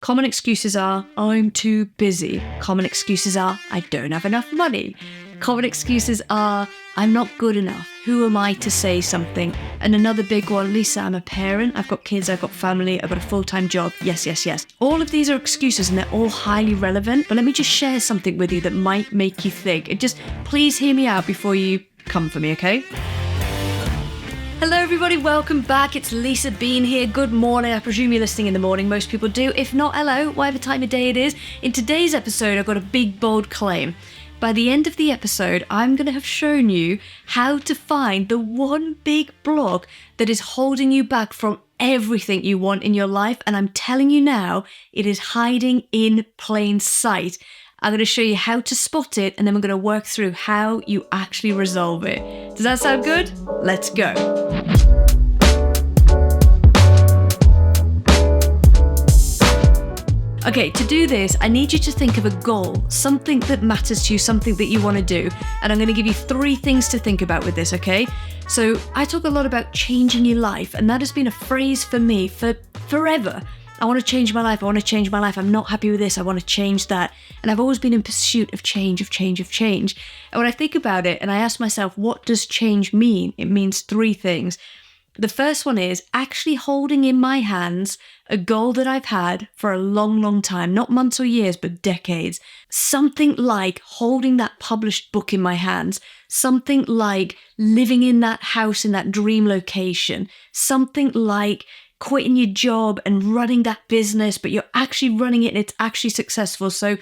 Common excuses are, I'm too busy. Common excuses are, I don't have enough money. Common excuses are, I'm not good enough. Who am I to say something? And another big one, Lisa, I'm a parent. I've got kids, I've got family, I've got a full-time job. Yes, yes, yes. All of these are excuses and they're all highly relevant. But let me just share something with you that might make you think. And just please hear me out before you come for me, okay? Hello everybody, welcome back. It's Lisa Bean here. Good morning. I presume you're listening in the morning. Most people do. If not, hello, whatever time of day it is. In today's episode, I've got a big, bold claim. By the end of the episode, I'm going to have shown you how to find the one big block that is holding you back from everything you want in your life. And I'm telling you now, it is hiding in plain sight. I'm going to show you how to spot it, and then we're going to work through how you actually resolve it. Does that sound good? Let's go. Okay, to do this, I need you to think of a goal, something that matters to you, something that you want to do. And I'm going to give you 3 things to think about with this, okay? So I talk a lot about changing your life, and that has been a phrase for me for forever. I want to change my life. I want to change my life. I'm not happy with this. I want to change that. And I've always been in pursuit of change. And when I think about it and I ask myself, what does change mean? It means 3 things. The first one is actually holding in my hands a goal that I've had for a long, long time, not months or years, but decades. Something like holding that published book in my hands, something like living in that house in that dream location, something like quitting your job and running that business, but you're actually running it and it's actually successful. So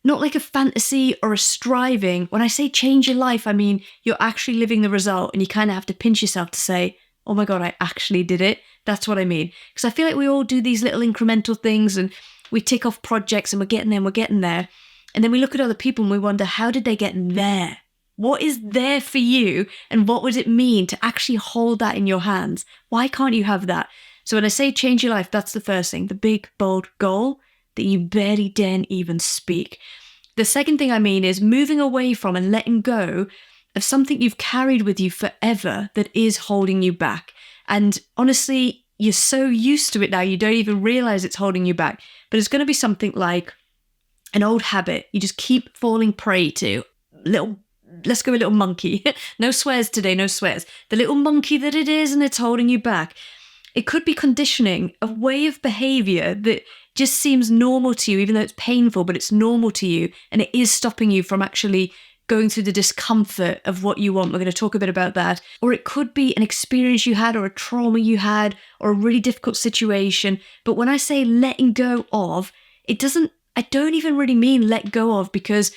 not like a fantasy or a striving. When I say change your life, I mean you're actually living the result, and you kind of have to pinch yourself to say, oh my God, I actually did it. That's what I mean. Because I feel like we all do these little incremental things and we tick off projects and we're getting there. And then we look at other people and we wonder, how did they get there? What is there for you? And what would it mean to actually hold that in your hands? Why can't you have that? So when I say change your life, that's the first thing, the big, bold goal that you barely dare even speak. The second thing I mean is moving away from and letting go of something you've carried with you forever that is holding you back. And honestly, you're so used to it now, you don't even realize it's holding you back. But it's going to be something like an old habit you just keep falling prey to. Let's go a little monkey. No swears today, no swears. The little monkey that it is, and it's holding you back. It could be conditioning, a way of behavior that just seems normal to you, even though it's painful, but it's normal to you. And it is stopping you from actually going through the discomfort of what you want. We're going to talk a bit about that. Or it could be an experience you had or a trauma you had or a really difficult situation. But when I say letting go of, I don't even really mean let go of, because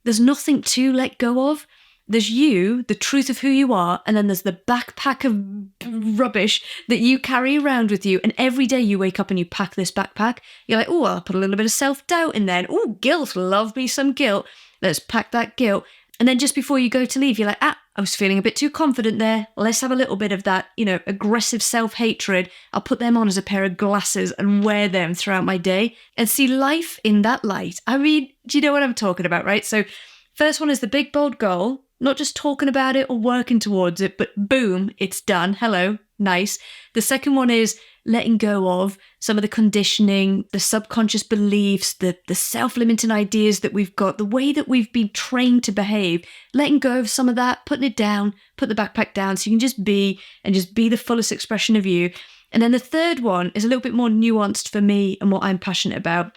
there's nothing to let go of. There's you, the truth of who you are, and then there's the backpack of rubbish that you carry around with you. And every day you wake up and you pack this backpack. You're like, oh, I'll put a little bit of self-doubt in there. Oh, guilt, love me some guilt. Let's pack that guilt. And then just before you go to leave, you're like, I was feeling a bit too confident there. Let's have a little bit of that, aggressive self-hatred. I'll put them on as a pair of glasses and wear them throughout my day and see life in that light. I mean, do you know what I'm talking about, right? So first one is the big, bold goal. Not just talking about it or working towards it, but boom, it's done. Hello, nice. The second one is letting go of some of the conditioning, the subconscious beliefs, the self-limiting ideas that we've got, the way that we've been trained to behave, letting go of some of that, putting it down, put the backpack down so you can just be the fullest expression of you. And then the third one is a little bit more nuanced for me and what I'm passionate about.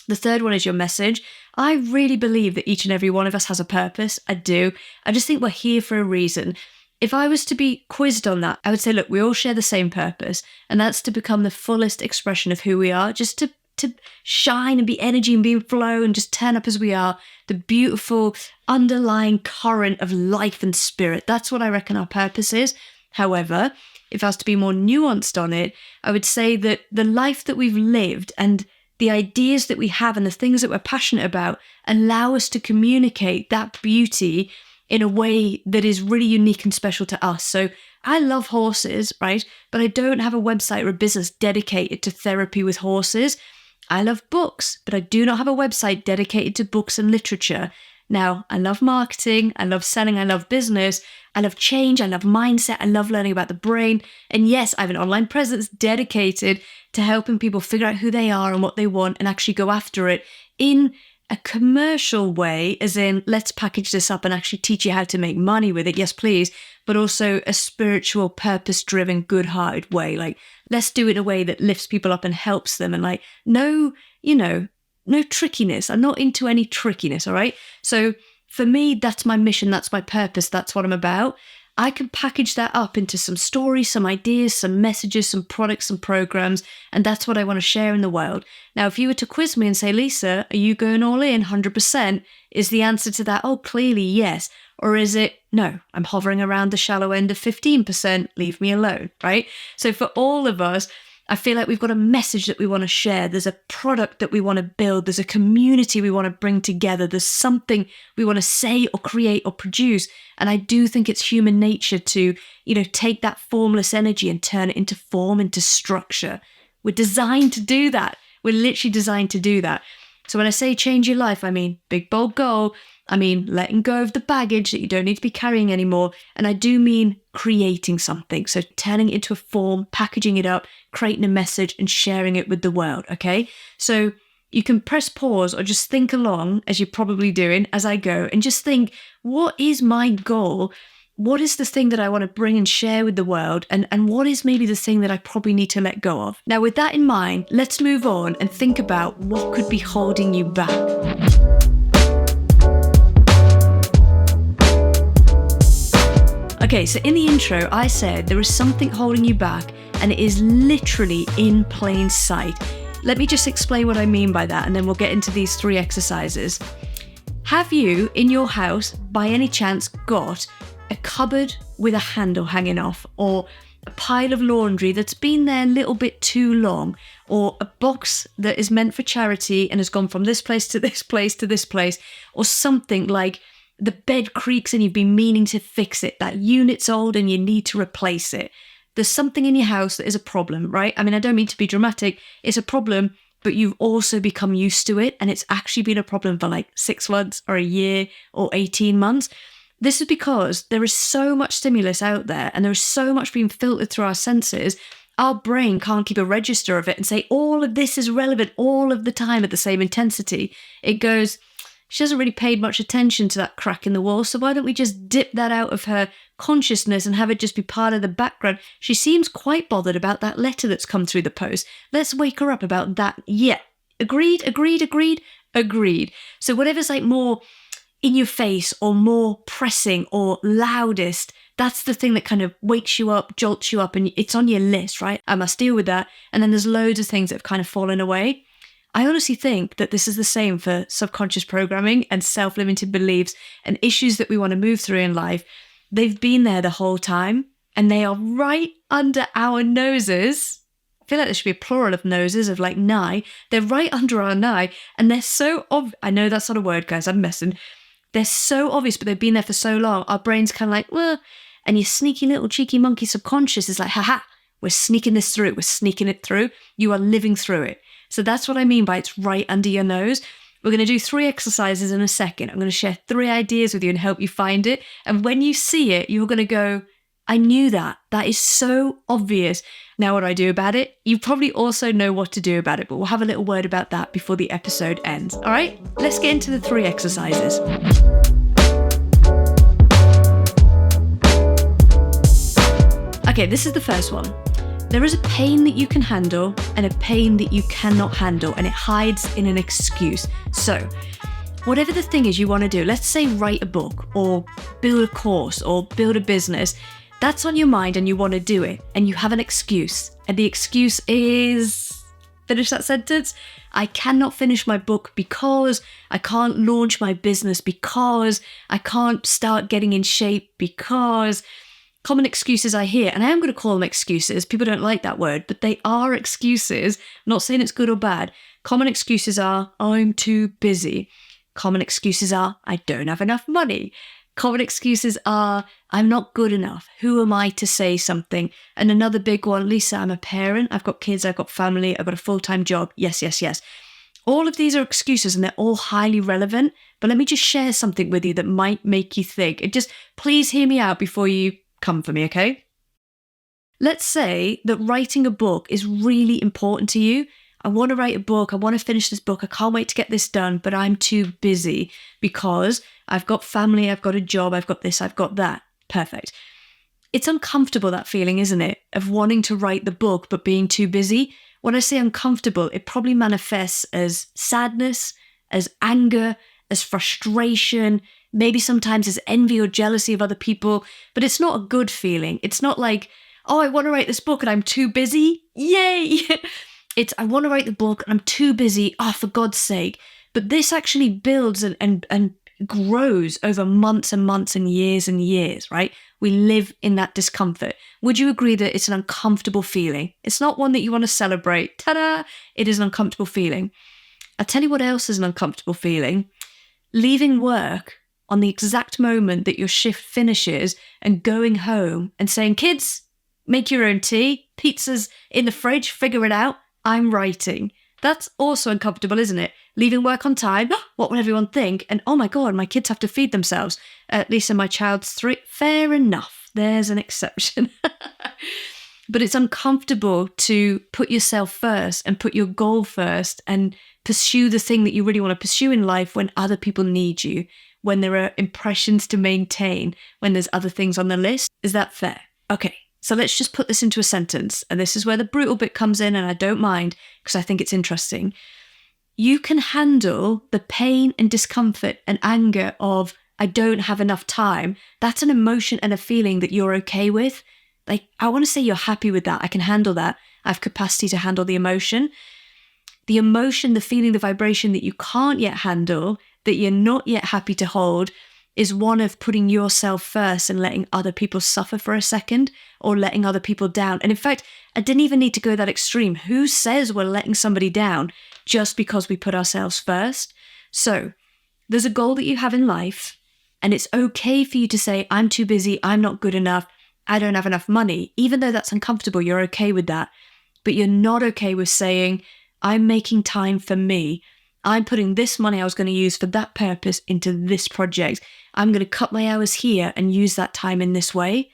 The third one is your message. I really believe that each and every one of us has a purpose. I do. I just think we're here for a reason. If I was to be quizzed on that, I would say, look, we all share the same purpose, and that's to become the fullest expression of who we are, just to shine and be energy and be in flow and just turn up as we are, the beautiful underlying current of life and spirit. That's what I reckon our purpose is. However, if I was to be more nuanced on it, I would say that the life that we've lived and the ideas that we have and the things that we're passionate about allow us to communicate that beauty in a way that is really unique and special to us. So I love horses, right? But I don't have a website or a business dedicated to therapy with horses. I love books, but I do not have a website dedicated to books and literature. Now, I love marketing, I love selling, I love business, I love change, I love mindset, I love learning about the brain. And yes, I have an online presence dedicated to helping people figure out who they are and what they want and actually go after it in a commercial way, as in, let's package this up and actually teach you how to make money with it. Yes, please. But also a spiritual, purpose-driven, good-hearted way. Like, let's do it in a way that lifts people up and helps them. And like, no trickiness. I'm not into any trickiness, all right? So for me, that's my mission. That's my purpose. That's what I'm about. I can package that up into some stories, some ideas, some messages, some products, some programs, and that's what I want to share in the world. Now, if you were to quiz me and say, Lisa, are you going all in 100%? Is the answer to that, oh, clearly yes. Or is it, no, I'm hovering around the shallow end of 15%, leave me alone, right? So for all of us, I feel like we've got a message that we want to share. There's a product that we want to build. There's a community we want to bring together. There's something we want to say or create or produce. And I do think it's human nature to, take that formless energy and turn it into form, into structure. We're designed to do that. We're literally designed to do that. So when I say change your life, I mean big, bold goal. I mean letting go of the baggage that you don't need to be carrying anymore. And I do mean creating something. So turning it into a form, packaging it up, creating a message and sharing it with the world, okay? So you can press pause or just think along, as you're probably doing as I go, and just think, what is my goal? What is the thing that I want to bring and share with the world? And what is maybe the thing that I probably need to let go of? Now, with that in mind, let's move on and think about what could be holding you back. Okay, so in the intro, I said there is something holding you back, and it is literally in plain sight. Let me just explain what I mean by that, and then we'll get into these 3 exercises. Have you, in your house, by any chance, got a cupboard with a handle hanging off, or a pile of laundry that's been there a little bit too long, or a box that is meant for charity and has gone from this place to this place to this place, or something like the bed creaks and you've been meaning to fix it, that unit's old and you need to replace it. There's something in your house that is a problem, right? I mean, I don't mean to be dramatic. It's a problem, but you've also become used to it, and it's actually been a problem for like 6 months or a year or 18 months. This is because there is so much stimulus out there, and there is so much being filtered through our senses. Our brain can't keep a register of it and say all of this is relevant all of the time at the same intensity. It goes, she hasn't really paid much attention to that crack in the wall, so why don't we just dip that out of her consciousness and have it just be part of the background? She seems quite bothered about that letter that's come through the post. Let's wake her up about that. Yeah, agreed. So whatever's like more in your face or more pressing or loudest, that's the thing that kind of wakes you up, jolts you up, and it's on your list, right? I must deal with that. And then there's loads of things that have kind of fallen away. I honestly think that this is the same for subconscious programming and self-limiting beliefs and issues that we want to move through in life. They've been there the whole time, and they are right under our noses. I feel like there should be a plural of noses, of like nigh. They're right under our nigh, and they're so I know that's not a word, guys, I'm messing. They're so obvious, but they've been there for so long. Our brain's kind of like, well, and your sneaky little cheeky monkey subconscious is like, haha, we're sneaking this through. We're sneaking it through. You are living through it. So that's what I mean by it's right under your nose. We're going to do 3 exercises in a second. I'm going to share 3 ideas with you and help you find it. And when you see it, you're going to go, I knew that. That is so obvious. Now what do I do about it? You probably also know what to do about it, but we'll have a little word about that before the episode ends. All right, let's get into the 3 exercises. Okay, this is the first one. There is a pain that you can handle and a pain that you cannot handle, and it hides in an excuse. So, whatever the thing is you want to do, let's say write a book or build a course or build a business, that's on your mind and you want to do it, and you have an excuse. And the excuse is, finish that sentence, I cannot finish my book because I can't launch my business, because I can't start getting in shape, because... Common excuses I hear, and I am going to call them excuses. People don't like that word, but they are excuses. I'm not saying it's good or bad. Common excuses are, I'm too busy. Common excuses are, I don't have enough money. Common excuses are, I'm not good enough. Who am I to say something? And another big one, Lisa, I'm a parent. I've got kids, I've got family, I've got a full-time job. Yes. All of these are excuses and they're all highly relevant, but let me just share something with you that might make you think. And just please hear me out before you come for me, okay? Let's say that writing a book is really important to you. I want to write a book. I want to finish this book. I can't wait to get this done, but I'm too busy because I've got family, I've got a job, I've got this, I've got that. Perfect. It's uncomfortable, that feeling, isn't it? Of wanting to write the book, but being too busy. When I say uncomfortable, it probably manifests as sadness, as anger, as frustration, maybe sometimes as envy or jealousy of other people, but it's not a good feeling. It's not like, oh, I want to write this book and I'm too busy. Yay! It's, I want to write the book and I'm too busy. Oh, for God's sake. But this actually builds and grows over months and months and years, right? We live in that discomfort. Would you agree that it's an uncomfortable feeling? It's not one that you want to celebrate. Ta-da! It is an uncomfortable feeling. I'll tell you what else is an uncomfortable feeling. Leaving work on the exact moment that your shift finishes and going home and saying, kids, make your own tea, pizza's in the fridge, figure it out, I'm writing. That's also uncomfortable, isn't it? Leaving work on time, what will everyone think? And oh my God, my kids have to feed themselves. Lisa, my child's 3. Fair enough, there's an exception. But it's uncomfortable to put yourself first and put your goal first and pursue the thing that you really want to pursue in life when other people need you, when there are impressions to maintain, when there's other things on the list. Is that fair? Okay. So let's just put this into a sentence. And this is where the brutal bit comes in, and I don't mind because I think it's interesting. You can handle the pain and discomfort and anger of, I don't have enough time. That's an emotion and a feeling that you're okay with. Like, I want to say you're happy with that. I can handle that. I have capacity to handle the emotion. The emotion, the feeling, the vibration that you can't yet handle, that you're not yet happy to hold, is one of putting yourself first and letting other people suffer for a second or letting other people down. And in fact, I didn't even need to go that extreme. Who says we're letting somebody down just because we put ourselves first? So there's a goal that you have in life, and it's okay for you to say, I'm too busy, I'm not good enough, I don't have enough money. Even though that's uncomfortable, you're okay with that. But you're not okay with saying, I'm making time for me. I'm putting this money I was going to use for that purpose into this project. I'm going to cut my hours here and use that time in this way.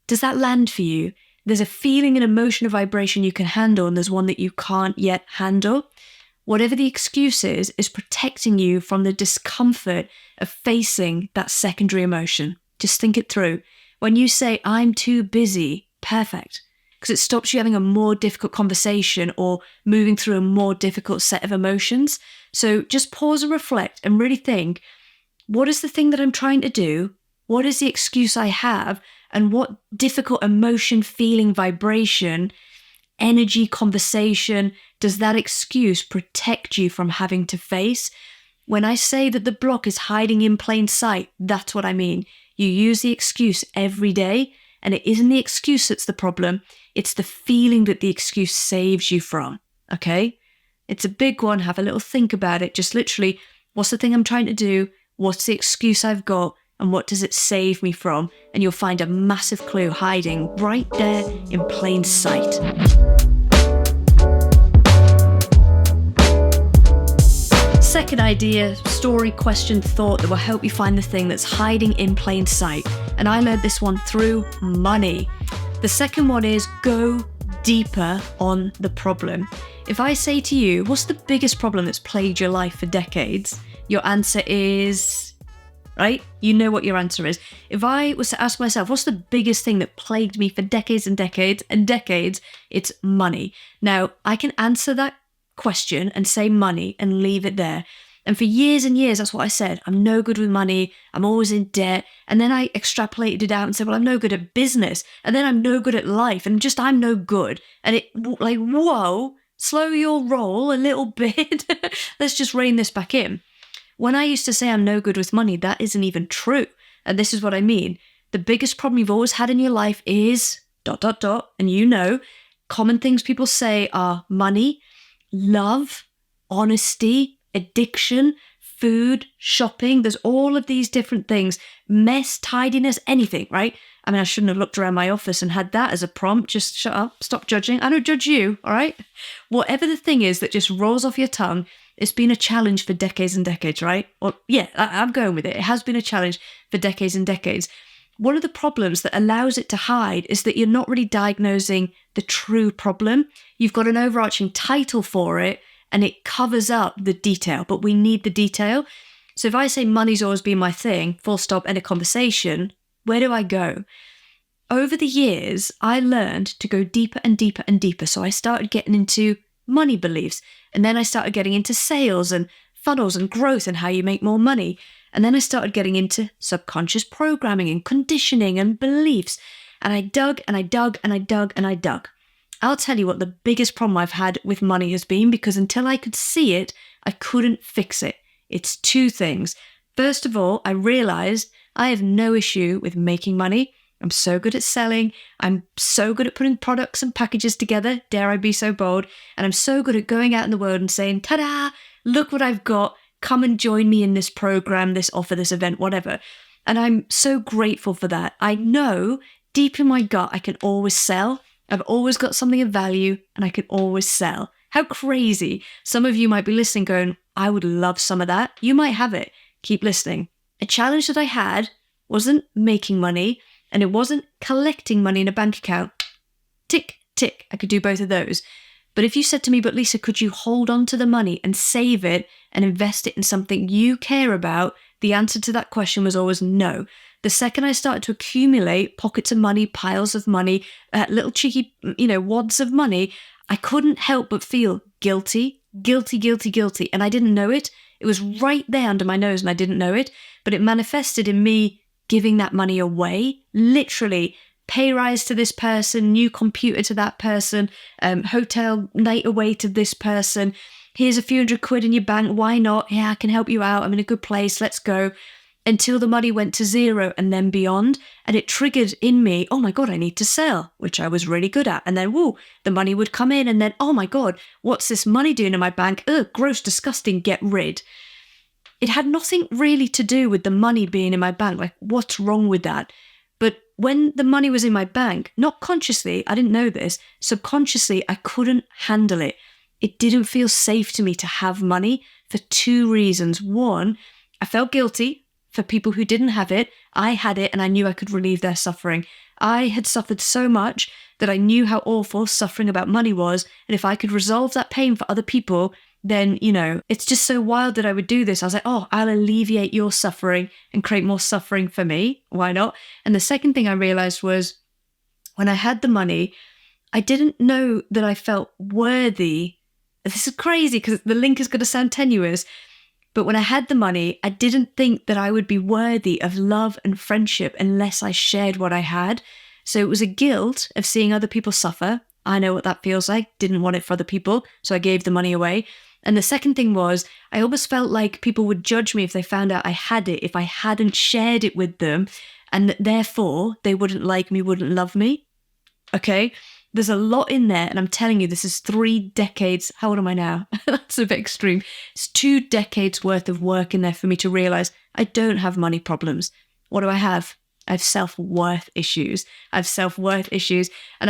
Does that land for you? There's a feeling and emotion, a vibration you can handle, and there's one that you can't yet handle. Whatever the excuse is protecting you from the discomfort of facing that secondary emotion. Just think it through. When you say, I'm too busy, perfect. Because it stops you having a more difficult conversation or moving through a more difficult set of emotions. So just pause and reflect and really think, what is the thing that I'm trying to do? What is the excuse I have? And what difficult emotion, feeling, vibration, energy, conversation does that excuse protect you from having to face? When I say that the block is hiding in plain sight, that's what I mean. You use the excuse every day, and it isn't the excuse that's the problem. It's the feeling that the excuse saves you from, okay? It's a big one. Have a little think about it. Just literally, what's the thing I'm trying to do? What's the excuse I've got? And what does it save me from? And you'll find a massive clue hiding right there in plain sight. Second idea, story, question, thought that will help you find the thing that's hiding in plain sight. And I learned this one through money. The second one is go deeper on the problem. If I say to you, what's the biggest problem that's plagued your life for decades? Your answer is, right? You know what your answer is. If I was to ask myself, what's the biggest thing that plagued me for decades and decades and decades? It's money. Now, I can answer that question and say money and leave it there. And for years and years, that's what I said. I'm no good with money. I'm always in debt. And then I extrapolated it out and said, well, I'm no good at business. And then I'm no good at life. And just, I'm no good. And it like, whoa, slow your roll a little bit. Let's just rein this back in. When I used to say I'm no good with money, that isn't even true. And this is what I mean. The biggest problem you've always had in your life is ... And you know, common things people say are money, love, honesty, addiction, food, shopping. There's all of these different things, mess, tidiness, anything, right? I mean, I shouldn't have looked around my office and had that as a prompt. Just shut up, stop judging. I don't judge you, all right? Whatever the thing is that just rolls off your tongue, it's been a challenge for decades and decades, right? Well, yeah, I'm going with it. It has been a challenge for decades and decades. One of the problems that allows it to hide is that you're not really diagnosing the true problem. You've got an overarching title for it and it covers up the detail, but we need the detail. So if I say money's always been my thing, full stop, end of conversation, where do I go? Over the years, I learned to go deeper and deeper and deeper. So I started getting into money beliefs, and then I started getting into sales and funnels and growth and how you make more money. And then I started getting into subconscious programming and conditioning and beliefs. And I dug and I dug and I dug and I dug. I'll tell you what the biggest problem I've had with money has been, because until I could see it, I couldn't fix it. It's two things. First of all, I realized I have no issue with making money. I'm so good at selling. I'm so good at putting products and packages together. Dare I be so bold? And I'm so good at going out in the world and saying, ta-da, look what I've got. Come and join me in this program, this offer, this event, whatever. And I'm so grateful for that. I know deep in my gut, I can always sell. I've always got something of value and I can always sell. How crazy. Some of you might be listening going, I would love some of that. You might have it. Keep listening. A challenge that I had wasn't making money and it wasn't collecting money in a bank account. Tick, tick. I could do both of those. But if you said to me, but Lisa, could you hold on to the money and save it and invest it in something you care about? The answer to that question was always no. The second I started to accumulate pockets of money, piles of money, little cheeky, wads of money, I couldn't help but feel guilty. And I didn't know it. It was right there under my nose and I didn't know it. But it manifested in me giving that money away, literally. Pay rise to this person, new computer to that person, hotel night away to this person. Here's a few £100 in your bank. Why not? Yeah, I can help you out. I'm in a good place. Let's go. Until the money went to zero and then beyond. And it triggered in me, oh my God, I need to sell, which I was really good at. And then, the money would come in and then, oh my God, what's this money doing in my bank? Ugh, gross, disgusting, get rid. It had nothing really to do with the money being in my bank. Like, what's wrong with that? But when the money was in my bank, not consciously, I didn't know this, subconsciously, I couldn't handle it. It didn't feel safe to me to have money for two reasons. One, I felt guilty for people who didn't have it. I had it and I knew I could relieve their suffering. I had suffered so much that I knew how awful suffering about money was. And if I could resolve that pain for other people, then, it's just so wild that I would do this. I was like, oh, I'll alleviate your suffering and create more suffering for me. Why not? And the second thing I realized was when I had the money, I didn't know that I felt worthy. This is crazy because the link is going to sound tenuous. But when I had the money, I didn't think that I would be worthy of love and friendship unless I shared what I had. So it was a guilt of seeing other people suffer. I know what that feels like. Didn't want it for other people. So I gave the money away. And the second thing was, I almost felt like people would judge me if they found out I had it, if I hadn't shared it with them, and that therefore they wouldn't like me, wouldn't love me. Okay? There's a lot in there, and I'm telling you, this is 3 decades. How old am I now? That's a bit extreme. It's 2 decades worth of work in there for me to realize I don't have money problems. What do I have? I have self-worth issues. And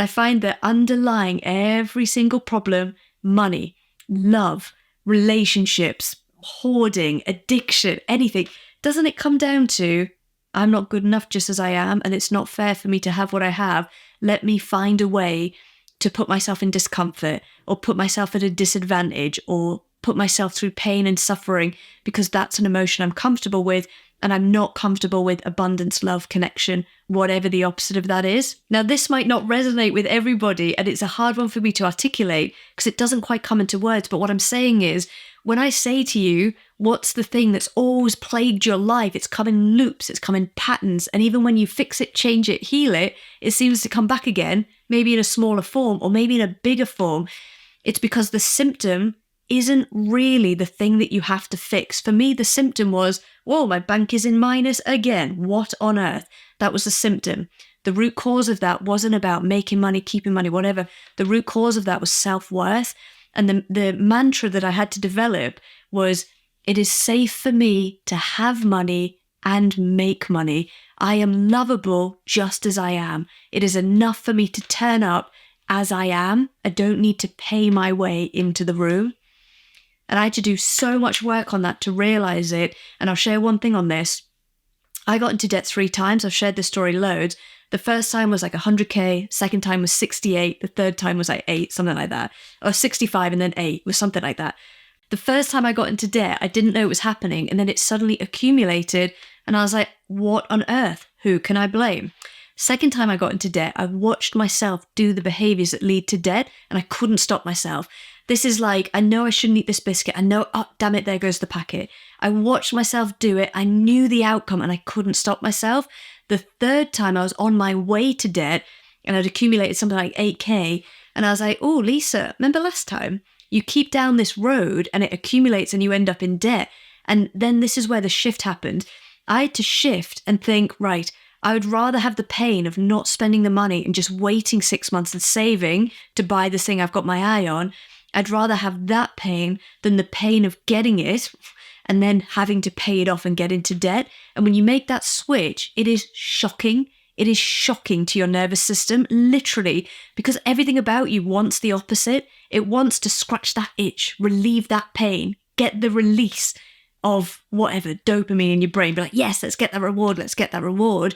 I find that underlying every single problem, money, love, relationships, hoarding, addiction, anything, doesn't it come down to, I'm not good enough just as I am, and it's not fair for me to have what I have. Let me find a way to put myself in discomfort or put myself at a disadvantage or put myself through pain and suffering because that's an emotion I'm comfortable with and I'm not comfortable with abundance, love, connection, whatever the opposite of that is. Now, this might not resonate with everybody and it's a hard one for me to articulate because it doesn't quite come into words. But what I'm saying is, when I say to you, what's the thing that's always plagued your life? It's come in loops, it's come in patterns. And even when you fix it, change it, heal it, it seems to come back again, maybe in a smaller form or maybe in a bigger form. It's because the symptom isn't really the thing that you have to fix. For me, the symptom was, whoa, my bank is in minus again. What on earth? That was the symptom. The root cause of that wasn't about making money, keeping money, whatever. The root cause of that was self-worth. And the mantra that I had to develop was, it is safe for me to have money and make money. I am lovable just as I am. It is enough for me to turn up as I am. I don't need to pay my way into the room. And I had to do so much work on that to realize it. And I'll share one thing on this. I got into debt 3 times. I've shared this story loads. The first time was like 100K. Second time was 68. The third time was like 8, something like that. Or 65 and then 8 was something like that. The first time I got into debt, I didn't know it was happening. And then it suddenly accumulated. And I was like, what on earth? Who can I blame? Second time I got into debt, I watched myself do the behaviors that lead to debt and I couldn't stop myself. This is like, I know I shouldn't eat this biscuit. I know, oh, damn it, there goes the packet. I watched myself do it. I knew the outcome and I couldn't stop myself. The third time I was on my way to debt and I'd accumulated something like 8K. And I was like, oh, Lisa, remember last time? You keep down this road and it accumulates and you end up in debt. And then this is where the shift happened. I had to shift and think, right, I would rather have the pain of not spending the money and just waiting 6 months and saving to buy the thing I've got my eye on. I'd rather have that pain than the pain of getting it and then having to pay it off and get into debt. And when you make that switch, it is shocking. It is shocking to your nervous system, literally, because everything about you wants the opposite. It wants to scratch that itch, relieve that pain, get the release of whatever, dopamine in your brain. Be like, yes, let's get that reward. Let's get that reward.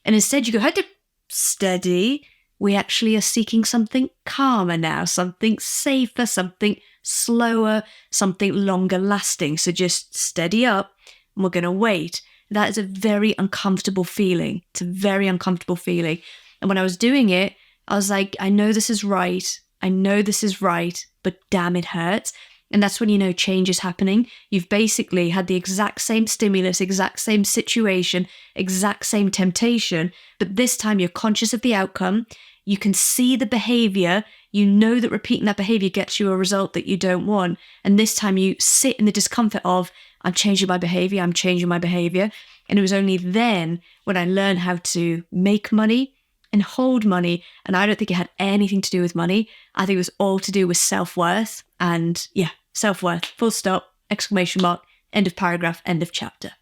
And instead you go, had to steady. We actually are seeking something calmer now, something safer, something slower, something longer lasting. So just steady up and we're going to wait. That is a very uncomfortable feeling. It's a very uncomfortable feeling. And when I was doing it, I was like, I know this is right. I know this is right, but damn, it hurts. And that's when you know change is happening. You've basically had the exact same stimulus, exact same situation, exact same temptation, but this time you're conscious of the outcome. You can see the behavior. You know that repeating that behavior gets you a result that you don't want. And this time you sit in the discomfort of, I'm changing my behavior, I'm changing my behavior. And it was only then when I learned how to make money and hold money. And I don't think it had anything to do with money. I think it was all to do with self-worth. And yeah, self-worth, full stop, exclamation mark, end of paragraph, end of chapter.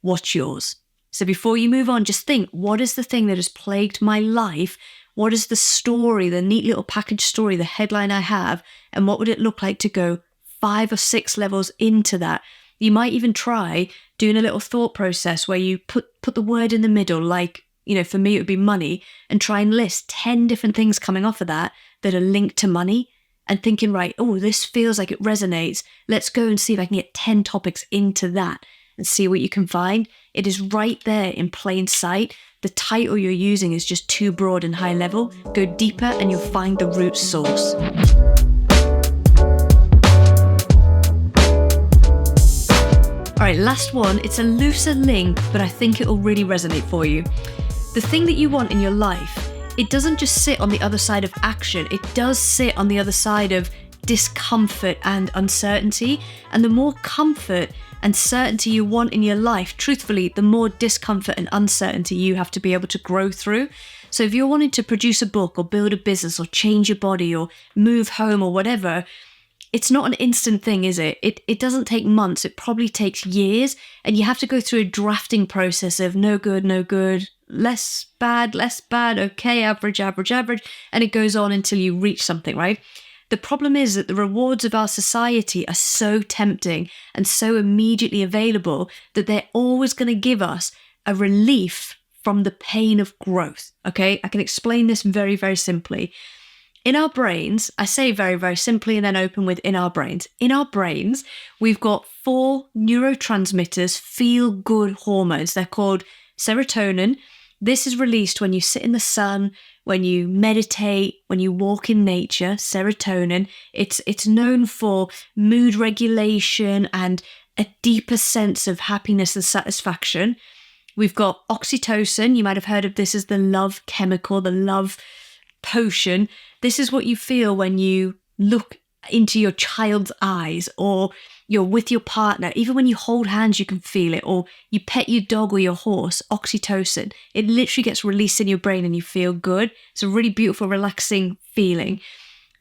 What's yours? So before you move on, just think, what is the thing that has plagued my life? What is the story, the neat little package story, the headline I have? And what would it look like to go 5 or 6 levels into that? You might even try doing a little thought process where you put the word in the middle, like, you know, for me, it would be money, and try and list 10 different things coming off of that are linked to money. And thinking, right, oh, this feels like it resonates. Let's go and see if I can get 10 topics into that and see what you can find. It is right there in plain sight. The title you're using is just too broad and high level. Go deeper and you'll find the root source. All right, last one. It's a looser link, but I think it will really resonate for you. The thing that you want in your life, it doesn't just sit on the other side of action. It does sit on the other side of discomfort and uncertainty. And the more comfort and certainty you want in your life, truthfully, the more discomfort and uncertainty you have to be able to grow through. So if you're wanting to produce a book or build a business or change your body or move home or whatever, it's not an instant thing, is it? It doesn't take months. It probably takes years. And you have to go through a drafting process of no good, less bad, okay, average. And it goes on until you reach something, right? The problem is that the rewards of our society are so tempting and so immediately available that they're always going to give us a relief from the pain of growth, okay? I can explain this very, very simply. In our brains, I say very, very simply and then open with in our brains. In our brains, we've got 4 neurotransmitters, feel-good hormones. They're called serotonin. This is released when you sit in the sun, when you meditate, when you walk in nature, serotonin. It's known for mood regulation and a deeper sense of happiness and satisfaction. We've got oxytocin. You might have heard of this as the love chemical, the love potion. This is what you feel when you look into your child's eyes, or you're with your partner. Even when you hold hands, you can feel it, or you pet your dog or your horse, oxytocin. It literally gets released in your brain and you feel good. It's a really beautiful, relaxing feeling.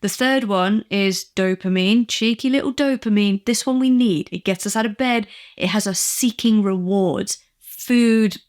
The third one is dopamine, cheeky little dopamine. This one we need. It gets us out of bed. It has us seeking rewards, food,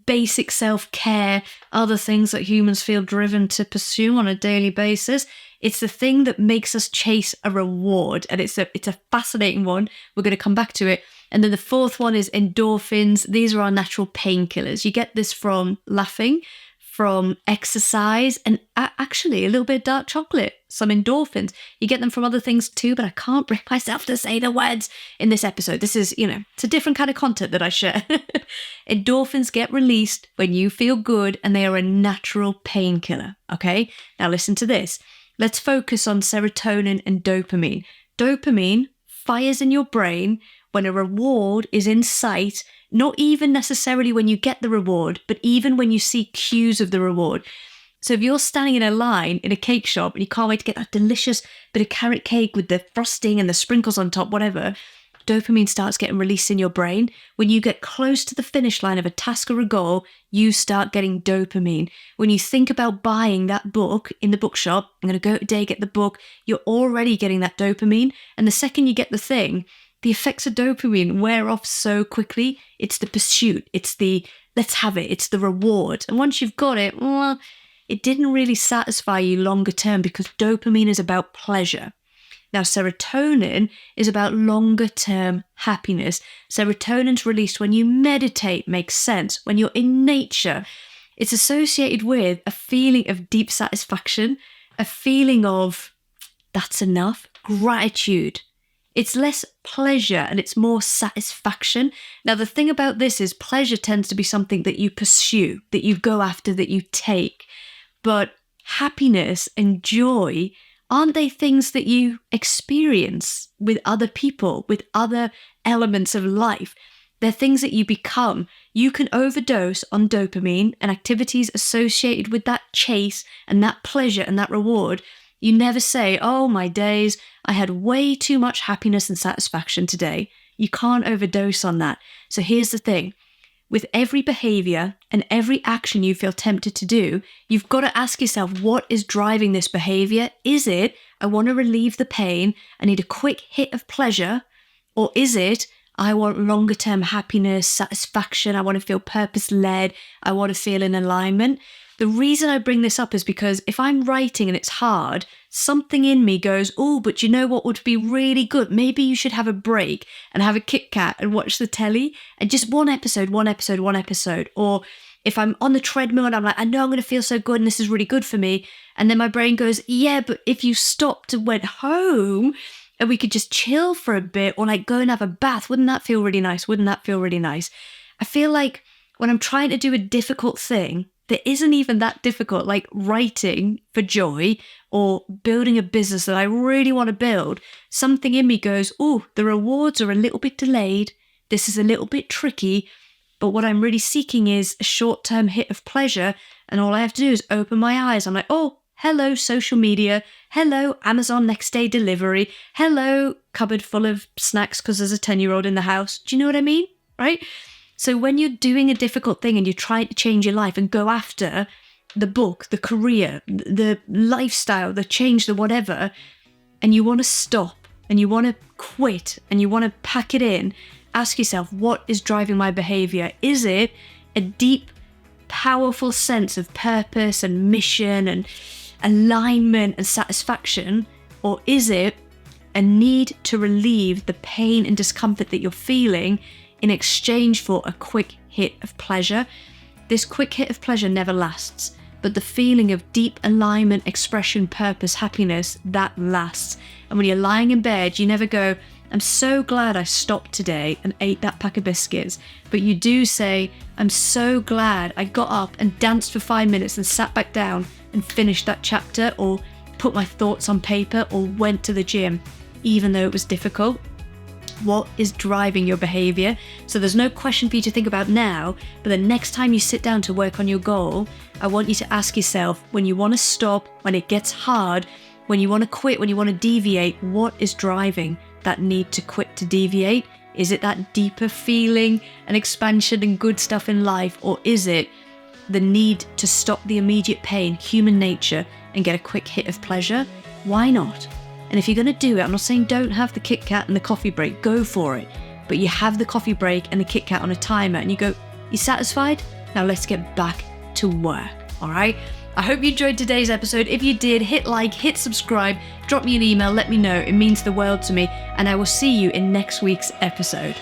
basic self-care, other things that humans feel driven to pursue on a daily basis. It's the thing that makes us chase a reward. And it's a fascinating one. We're going to come back to it. And then the fourth one is endorphins. These are our natural painkillers. You get this from laughing, from exercise, and actually a little bit of dark chocolate, some endorphins. You get them from other things too, but I can't bring myself to say the words in this episode. This is, it's a different kind of content that I share. Endorphins get released when you feel good, and they are a natural painkiller. Okay, now listen to this. Let's focus on serotonin and dopamine. Dopamine fires in your brain when a reward is in sight, not even necessarily when you get the reward, but even when you see cues of the reward. So if you're standing in a line in a cake shop and you can't wait to get that delicious bit of carrot cake with the frosting and the sprinkles on top, whatever, dopamine starts getting released in your brain. When you get close to the finish line of a task or a goal, you start getting dopamine. When you think about buying that book in the bookshop, I'm going to go today, get the book, you're already getting that dopamine. And the second you get the thing, the effects of dopamine wear off so quickly. It's the pursuit. It's the let's have it. It's the reward. And once you've got it, well, it didn't really satisfy you longer term because dopamine is about pleasure. Now, serotonin is about longer term happiness. Serotonin's released when you meditate, makes sense. When you're in nature, it's associated with a feeling of deep satisfaction, a feeling of that's enough, gratitude. It's less pleasure and it's more satisfaction. Now, the thing about this is pleasure tends to be something that you pursue, that you go after, that you take. But happiness and joy, aren't they things that you experience with other people, with other elements of life? They're things that you become. You can overdose on dopamine and activities associated with that chase and that pleasure and that reward. You never say, oh my days, I had way too much happiness and satisfaction today. You can't overdose on that. So here's the thing. With every behavior and every action you feel tempted to do, you've got to ask yourself, what is driving this behavior? Is it, I want to relieve the pain, I need a quick hit of pleasure? Or is it, I want longer term happiness, satisfaction, I want to feel purpose-led, I want to feel in alignment? The reason I bring this up is because if I'm writing and it's hard, something in me goes, oh, but you know what would be really good? Maybe you should have a break and have a Kit Kat and watch the telly and just one episode. Or if I'm on the treadmill and I'm like, I know I'm going to feel so good and this is really good for me. And then my brain goes, yeah, but if you stopped and went home and we could just chill for a bit or like go and have a bath, wouldn't that feel really nice? I feel like when I'm trying to do a difficult thing, that isn't even that difficult, like writing for joy or building a business that I really want to build, something in me goes, oh, the rewards are a little bit delayed. This is a little bit tricky, but what I'm really seeking is a short-term hit of pleasure. And all I have to do is open my eyes. I'm like, oh, hello, social media. Hello, Amazon next day delivery. Hello, cupboard full of snacks because there's a 10-year-old in the house. Do you know what I mean? Right? So when you're doing a difficult thing and you're trying to change your life and go after the book, the career, the lifestyle, the change, the whatever, and you want to stop and you want to quit and you want to pack it in, ask yourself, what is driving my behavior? Is it a deep, powerful sense of purpose and mission and alignment and satisfaction? Or is it a need to relieve the pain and discomfort that you're feeling in exchange for a quick hit of pleasure? This quick hit of pleasure never lasts, but the feeling of deep alignment, expression, purpose, happiness, that lasts. And when you're lying in bed, you never go, I'm so glad I stopped today and ate that pack of biscuits. But you do say, I'm so glad I got up and danced for 5 minutes and sat back down and finished that chapter, or put my thoughts on paper, or went to the gym, even though it was difficult. What is driving your behavior? So there's no question for you to think about now, but the next time you sit down to work on your goal, I want you to ask yourself, when you want to stop, when it gets hard, when you want to quit, when you want to deviate, what is driving that need to quit, to deviate? Is it that deeper feeling and expansion and good stuff in life? Or is it the need to stop the immediate pain, human nature, and get a quick hit of pleasure? Why not? And if you're going to do it, I'm not saying don't have the Kit Kat and the coffee break, go for it. But you have the coffee break and the Kit Kat on a timer and you go, you satisfied? Now let's get back to work, all right? I hope you enjoyed today's episode. If you did, hit like, hit subscribe, drop me an email, let me know. It means the world to me, and I will see you in next week's episode.